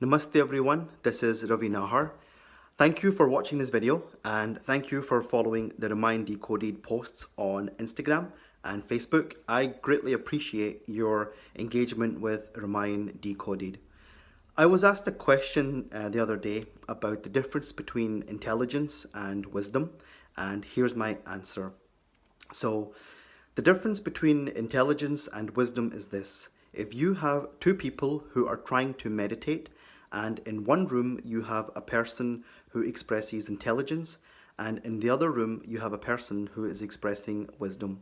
Namaste everyone, this is Ravi Nahar. Thank you for watching this video and thank you for following the Remind Decoded posts on Instagram and Facebook. I greatly appreciate your engagement with Remind Decoded. I was asked a question the other day about the difference between intelligence and wisdom, and here's my answer. So, the difference between intelligence and wisdom is this. If you have two people who are trying to meditate, and in one room you have a person who expresses intelligence, and in the other room you have a person who is expressing wisdom.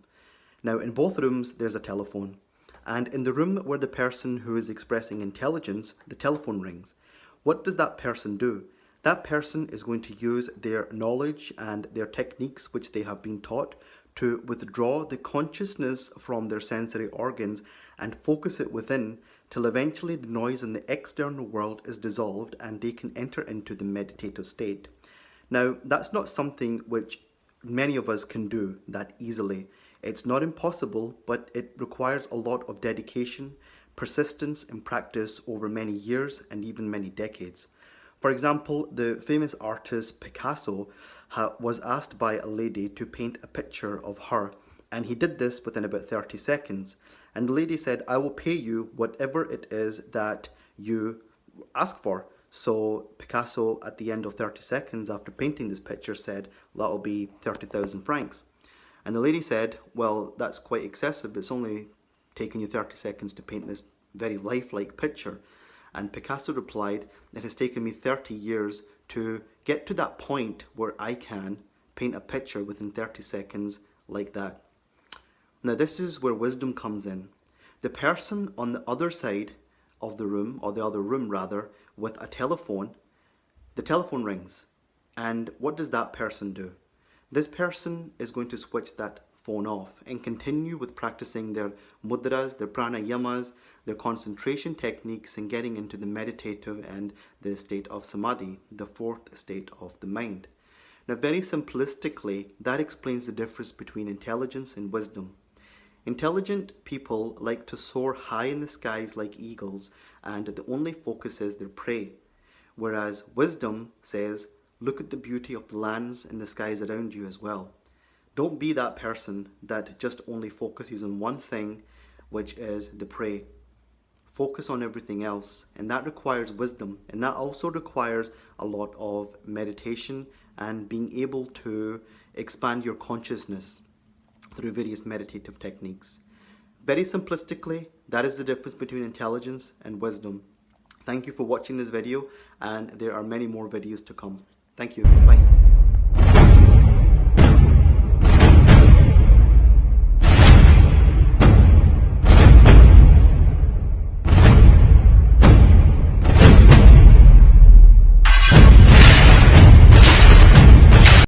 Now, in both rooms there's a telephone, and in the room where the person who is expressing intelligence, the telephone rings. What does that person do? That person is going to use their knowledge and their techniques which they have been taught to withdraw the consciousness from their sensory organs and focus it within till eventually the noise in the external world is dissolved and they can enter into the meditative state. Now, that's not something which many of us can do that easily. It's not impossible, but it requires a lot of dedication, persistence, and practice over many years and even many decades. For example, the famous artist Picasso was asked by a lady to paint a picture of her, and he did this within about 30 seconds. And the lady said, "I will pay you whatever it is that you ask for." So Picasso, at the end of 30 seconds after painting this picture, said, "That'll be 30,000 francs." And the lady said, "Well, that's quite excessive. It's only taken you 30 seconds to paint this very lifelike picture." And Picasso replied, "It has taken me 30 years to get to that point where I can paint a picture within 30 seconds like that." Now, this is where wisdom comes in. The person on the other side of the room, or the other room rather, with a telephone, the telephone rings. And what does that person do? This person is going to switch that phone off and continue with practicing their mudras, their pranayamas, their concentration techniques, and getting into the meditative and the state of samadhi, the fourth state of the mind. Now, very simplistically, that explains the difference between intelligence and wisdom. Intelligent people like to soar high in the skies like eagles, and the only focus is their prey. Whereas wisdom says, look at the beauty of the lands and the skies around you as well. Don't be that person that just only focuses on one thing, which is the prey. Focus on everything else, and that requires wisdom, and that also requires a lot of meditation and being able to expand your consciousness through various meditative techniques. Very simplistically, that is the difference between intelligence and wisdom. Thank you for watching this video, and there are many more videos to come. Thank you. Bye.